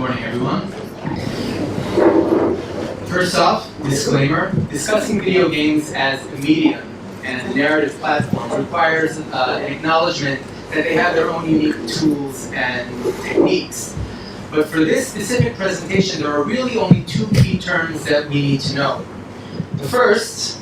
morning, everyone. First off, disclaimer, discussing video games as a medium and a narrative platform requires an acknowledgement that they have their own unique tools and techniques. But for this specific presentation, there are really only two key terms that we need to know. The first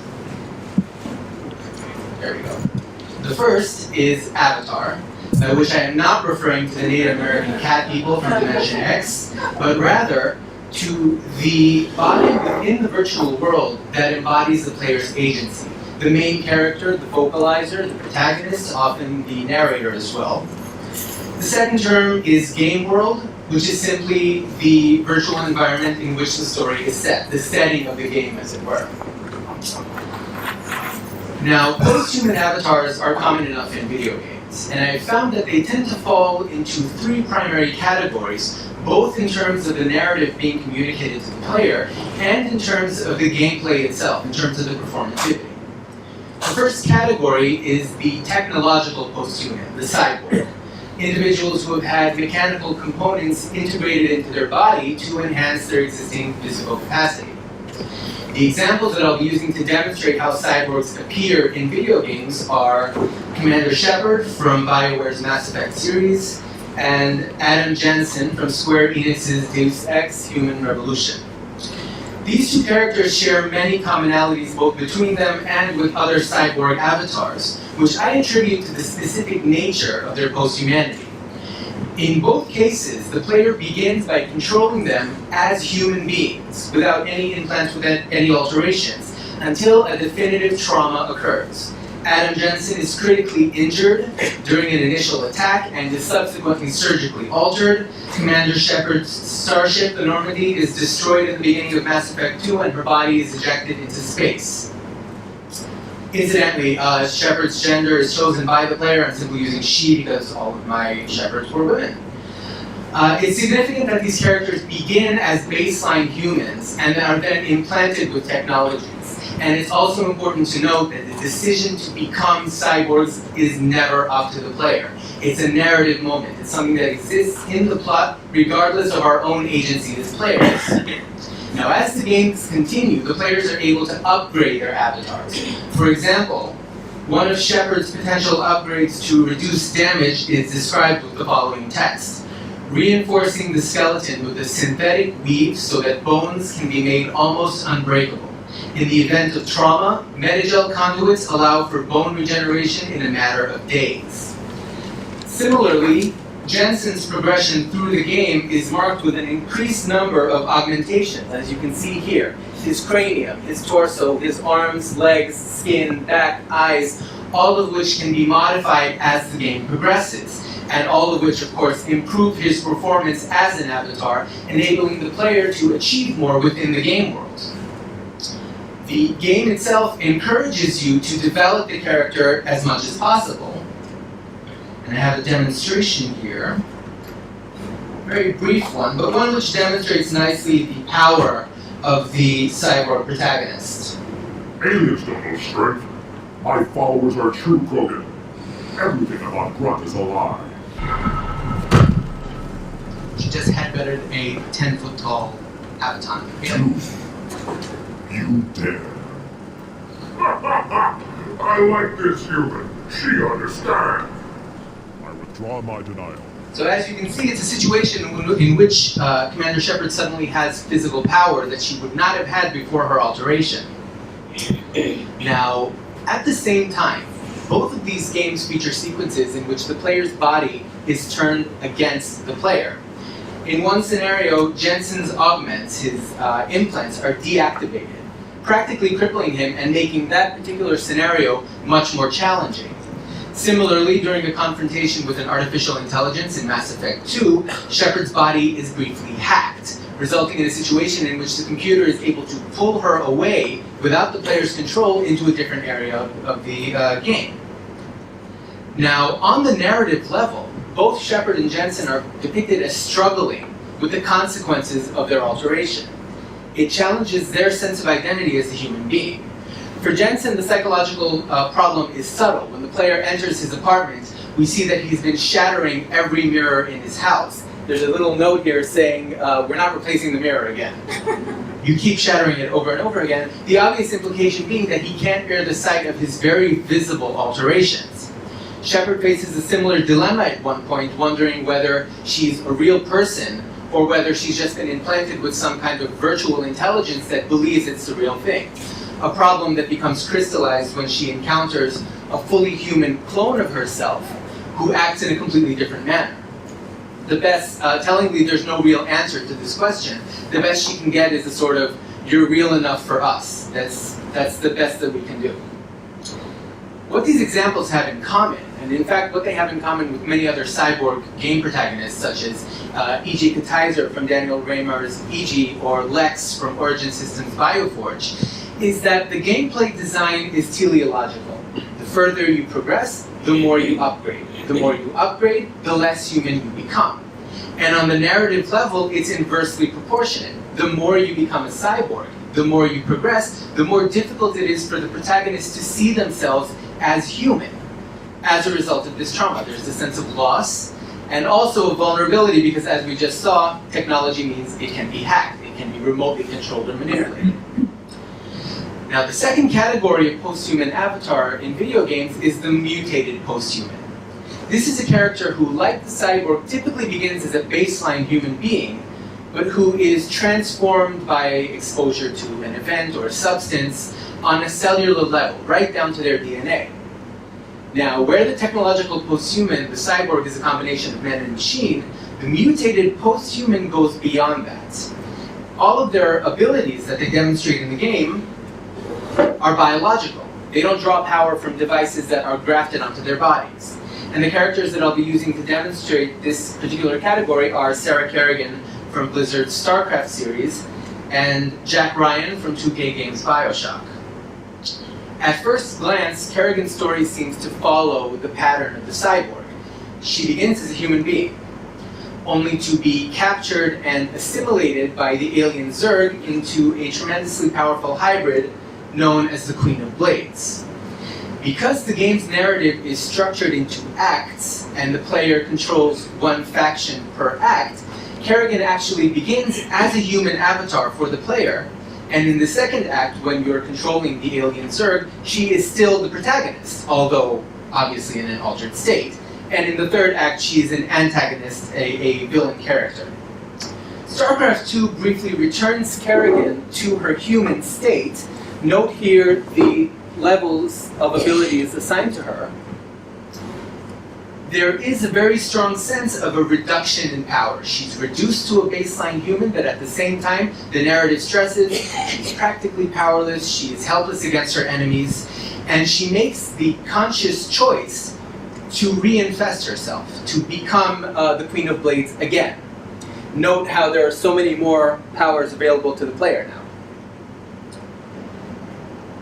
is avatar, by which I am not referring to the Native American cat people from Dimension X, but rather to the body within the virtual world that embodies the player's agency. The main character, the vocalizer, the protagonist, often the narrator as well. The second term is game world, which is simply the virtual environment in which the story is set, the setting of the game, as it were. Now, post-human avatars are common enough in video games, and I've found that they tend to fall into three primary categories, both in terms of the narrative being communicated to the player, and in terms of the gameplay itself, in terms of the performativity. The first category is the technological post-human, the cyborg. Individuals who have had mechanical components integrated into their body to enhance their existing physical capacity. The examples that I'll be using to demonstrate how cyborgs appear in video games are Commander Shepard from BioWare's Mass Effect series, and Adam Jensen from Square Enix's Deus Ex: Human Revolution. These two characters share many commonalities both between them and with other cyborg avatars, which I attribute to the specific nature of their post-humanity. In both cases, the player begins by controlling them as human beings, without any implants, without any alterations, until a definitive trauma occurs. Adam Jensen is critically injured during an initial attack and is subsequently surgically altered. Commander Shepard's starship, the Normandy, is destroyed at the beginning of Mass Effect 2 and her body is ejected into space. Incidentally, Shepard's gender is chosen by the player. I'm simply using she because all of my Shepards were women. It's significant that these characters begin as baseline humans and are then implanted with technologies. And it's also important to note that the decision to become cyborgs is never up to the player. It's a narrative moment. It's something that exists in the plot regardless of our own agency as players. Now, as the games continue, the players are able to upgrade their avatars. For example, one of Shepard's potential upgrades to reduce damage is described with the following text: reinforcing the skeleton with a synthetic weave so that bones can be made almost unbreakable. In the event of trauma, Metagel conduits allow for bone regeneration in a matter of days. Similarly, Jensen's progression through the game is marked with an increased number of augmentations, as you can see here. His cranium, his torso, his arms, legs, skin, back, eyes, all of which can be modified as the game progresses, and all of which, of course, improve his performance as an avatar, enabling the player to achieve more within the game world. The game itself encourages you to develop the character as much as possible. And I have a demonstration here, a very brief one, but one which demonstrates nicely the power of the cyborg protagonist. Aliens don't know strength. My followers are true Krogan. Everything about Grunt is a lie. She just had better than a 10-foot-tall avatar. You dare. I like this human. She understands. I withdraw my denial. So as you can see, it's a situation in which Commander Shepard suddenly has physical power that she would not have had before her alteration. Now, at the same time, both of these games feature sequences in which the player's body is turned against the player. In one scenario, Jensen's augments, his implants, are deactivated, practically crippling him and making that particular scenario much more challenging. Similarly, during a confrontation with an artificial intelligence in Mass Effect 2, Shepard's body is briefly hacked, resulting in a situation in which the computer is able to pull her away without the player's control into a different area of the game. Now, on the narrative level, both Shepard and Jensen are depicted as struggling with the consequences of their alteration. It challenges their sense of identity as a human being. For Jensen, the psychological problem is subtle. When the player enters his apartment, we see that he's been shattering every mirror in his house, there's a little note here saying, we're not replacing the mirror again. You keep shattering it over and over again. The obvious implication being that he can't bear the sight of his very visible alterations. Shepard faces a similar dilemma at one point, wondering whether she's a real person or whether she's just been implanted with some kind of virtual intelligence that believes it's the real thing. A problem that becomes crystallized when she encounters a fully human clone of herself who acts in a completely different manner. Tellingly, there's no real answer to this question. The best she can get is a sort of, you're real enough for us. That's the best that we can do. What these examples have in common, and in fact what they have in common with many other cyborg game protagonists, such as E.G. Katizer from Daniel Raymer's E.G. or Lex from Origin Systems Bioforge, is that the gameplay design is teleological. The further you progress, the more you upgrade. The more you upgrade, the less human you become. And on the narrative level, it's inversely proportionate. The more you become a cyborg, the more you progress, the more difficult it is for the protagonist to see themselves as human as a result of this trauma. There's a sense of loss and also a vulnerability because, as we just saw, technology means it can be hacked, it can be remotely controlled or manipulated. Now, the second category of posthuman avatar in video games is the mutated posthuman. This is a character who, like the cyborg, typically begins as a baseline human being, but who is transformed by exposure to an event or a substance on a cellular level, right down to their DNA. Now, where the technological posthuman, the cyborg, is a combination of man and machine, the mutated posthuman goes beyond that. All of their abilities that they demonstrate in the game are biological. They don't draw power from devices that are grafted onto their bodies. And the characters that I'll be using to demonstrate this particular category are Sarah Kerrigan from Blizzard's StarCraft series and Jack Ryan from 2K Games' BioShock. At first glance, Kerrigan's story seems to follow the pattern of the cyborg. She begins as a human being, only to be captured and assimilated by the alien Zerg into a tremendously powerful hybrid known as the Queen of Blades. Because the game's narrative is structured into acts and the player controls one faction per act, Kerrigan actually begins as a human avatar for the player, and in the second act, when you're controlling the alien Zerg, she is still the protagonist, although obviously in an altered state. And in the third act, she is an antagonist, a villain character. StarCraft II briefly returns Kerrigan to her human state. Note here the levels of abilities assigned to her. There is a very strong sense of a reduction in power. She's reduced to a baseline human, but at the same time, the narrative stresses she's practically powerless, she is helpless against her enemies, and she makes the conscious choice to reinfest herself, to become the Queen of Blades again. Note how there are so many more powers available to the player now.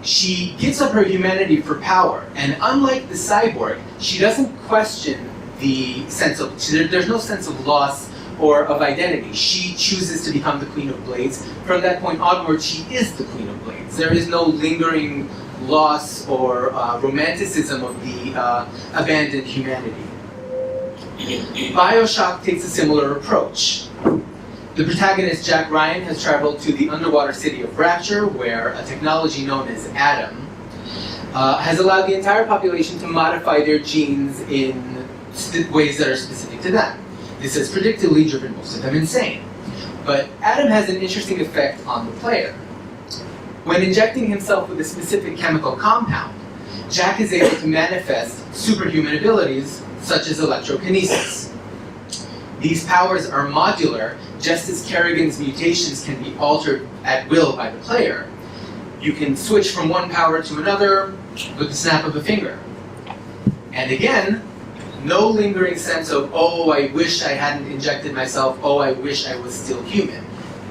She gives up her humanity for power, and unlike the cyborg, she doesn't question the sense of, there's no sense of loss or of identity. She chooses to become the Queen of Blades. From that point onward, she is the Queen of Blades. There is no lingering loss or romanticism of the abandoned humanity. BioShock takes a similar approach. The protagonist, Jack Ryan, has traveled to the underwater city of Rapture, where a technology known as Adam has allowed the entire population to modify their genes in ways that are specific to them. This has predictably driven most of them insane. But Adam has an interesting effect on the player. When injecting himself with a specific chemical compound, Jack is able to manifest superhuman abilities such as electrokinesis. These powers are modular, just as Kerrigan's mutations can be altered at will by the player. You can switch from one power to another with the snap of a finger. And again, no lingering sense of, oh, I wish I hadn't injected myself, oh, I wish I was still human.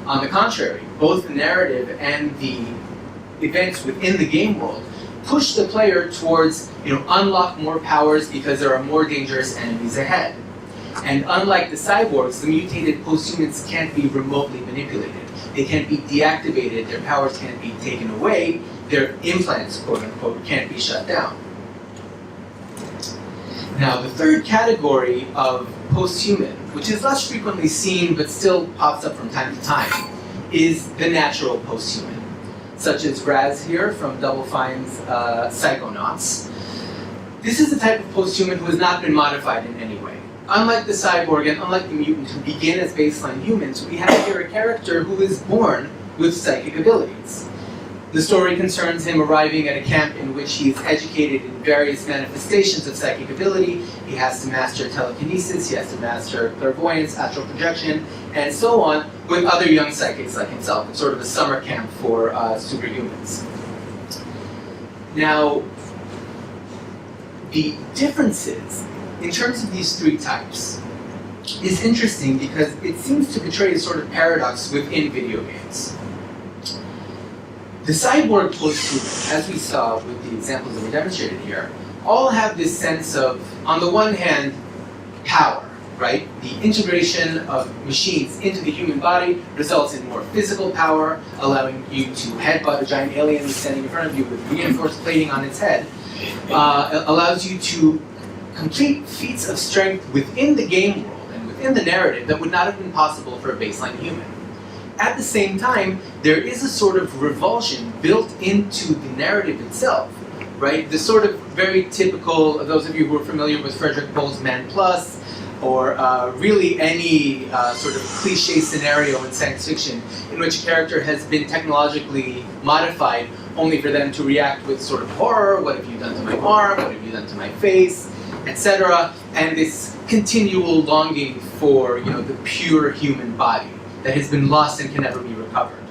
On the contrary, both the narrative and the events within the game world push the player towards, unlock more powers because there are more dangerous enemies ahead. And unlike the cyborgs, the mutated posthumans can't be remotely manipulated. They can't be deactivated, their powers can't be taken away, their implants, quote unquote, can't be shut down. Now, the third category of posthuman, which is less frequently seen but still pops up from time to time, is the natural posthuman, such as Raz here from Double Fine's Psychonauts. This is the type of posthuman who has not been modified in any way. Unlike the cyborg and unlike the mutant who begin as baseline humans, we have here a character who is born with psychic abilities. The story concerns him arriving at a camp in which he is educated in various manifestations of psychic ability. He has to master telekinesis, he has to master clairvoyance, astral projection, and so on, with other young psychics like himself. It's sort of a summer camp for superhumans. Now, the differences in terms of these three types is interesting because it seems to portray a sort of paradox within video games. The cyborg posthuman, as we saw with the examples that were demonstrated here, all have this sense of, on the one hand, power, right? The integration of machines into the human body results in more physical power, allowing you to headbutt a giant alien who's standing in front of you with reinforced plating on its head. Allows you to complete feats of strength within the game world and within the narrative that would not have been possible for a baseline human. At the same time, there is a sort of revulsion built into the narrative itself, right? The sort of very typical, those of you who are familiar with Frederick Bohl's Man Plus, or really any sort of cliche scenario in science fiction in which a character has been technologically modified only for them to react with sort of horror, what have you done to my arm, what have you done to my face, etc., and this continual longing for, you know, the pure human body that has been lost and can never be recovered.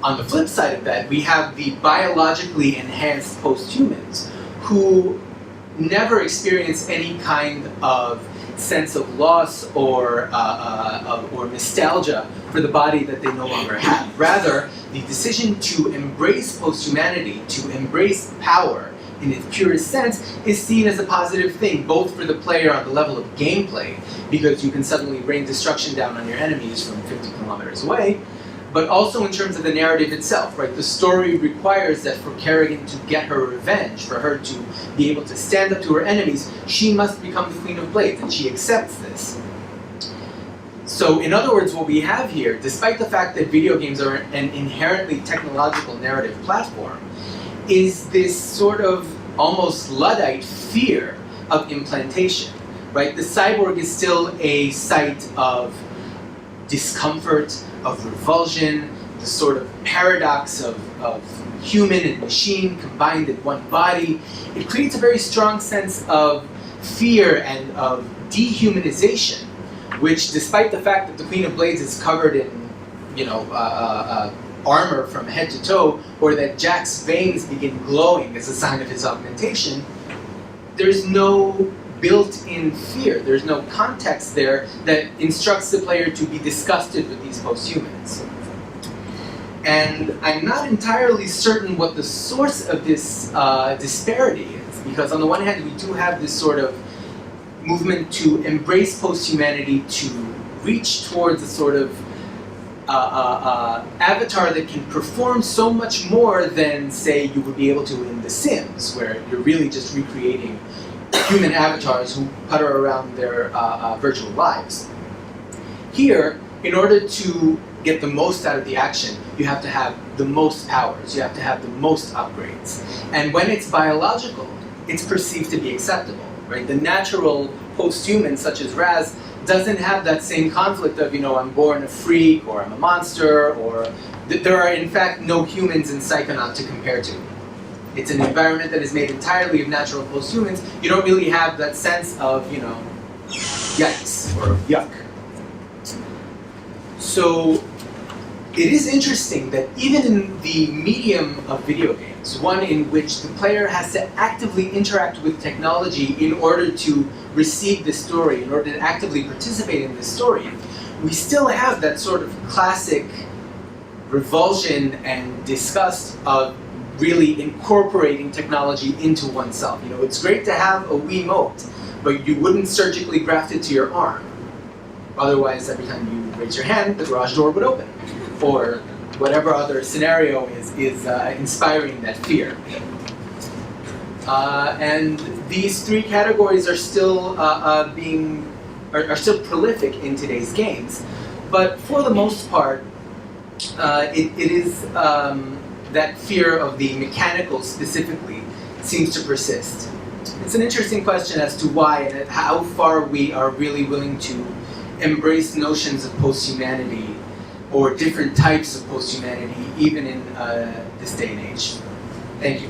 On the flip side of that, we have the biologically enhanced posthumans who never experience any kind of sense of loss or nostalgia for the body that they no longer have. Rather, the decision to embrace posthumanity, to embrace power in its purest sense, is seen as a positive thing, both for the player on the level of gameplay, because you can suddenly rain destruction down on your enemies from 50 kilometers away, but also in terms of the narrative itself, right? The story requires that for Kerrigan to get her revenge, for her to be able to stand up to her enemies, she must become the Queen of Blades, and she accepts this. So, in other words, what we have here, despite the fact that video games are an inherently technological narrative platform, is this sort of almost Luddite fear of implantation, right? The cyborg is still a site of discomfort, of revulsion, the sort of paradox of human and machine combined in one body. It creates a very strong sense of fear and of dehumanization, which, despite the fact that the Queen of Blades is covered in, you know, armor from head to toe, or that Jack's veins begin glowing as a sign of his augmentation, there's no built-in fear. There's no context there that instructs the player to be disgusted with these posthumans. And I'm not entirely certain what the source of this disparity is, because on the one hand, we do have this sort of movement to embrace posthumanity, to reach towards a sort of avatar that can perform so much more than, say, you would be able to in The Sims, where you're really just recreating human avatars who putter around their virtual lives. Here, in order to get the most out of the action, you have to have the most powers, you have to have the most upgrades. And when it's biological, it's perceived to be acceptable, right? The natural posthuman, such as Raz, doesn't have that same conflict of, you know, I'm born a freak, or I'm a monster, or there are in fact no humans in Psychonaut to compare to. It's an environment that is made entirely of natural posthumans. You don't really have that sense of, you know, yikes, or yuck. So it is interesting that even in the medium of video games, one in which the player has to actively interact with technology in order to receive this story, in order to actively participate in this story, we still have that sort of classic revulsion and disgust of really incorporating technology into oneself. You know, it's great to have a Wiimote, but you wouldn't surgically graft it to your arm. Otherwise, every time you raise your hand, the garage door would open. Or whatever other scenario is inspiring that fear. And these three categories are still are still prolific in today's games. But for the most part, it is that fear of the mechanical specifically seems to persist. It's an interesting question as to why and how far we are really willing to embrace notions of posthumanity or different types of posthumanity even in this day and age. Thank you.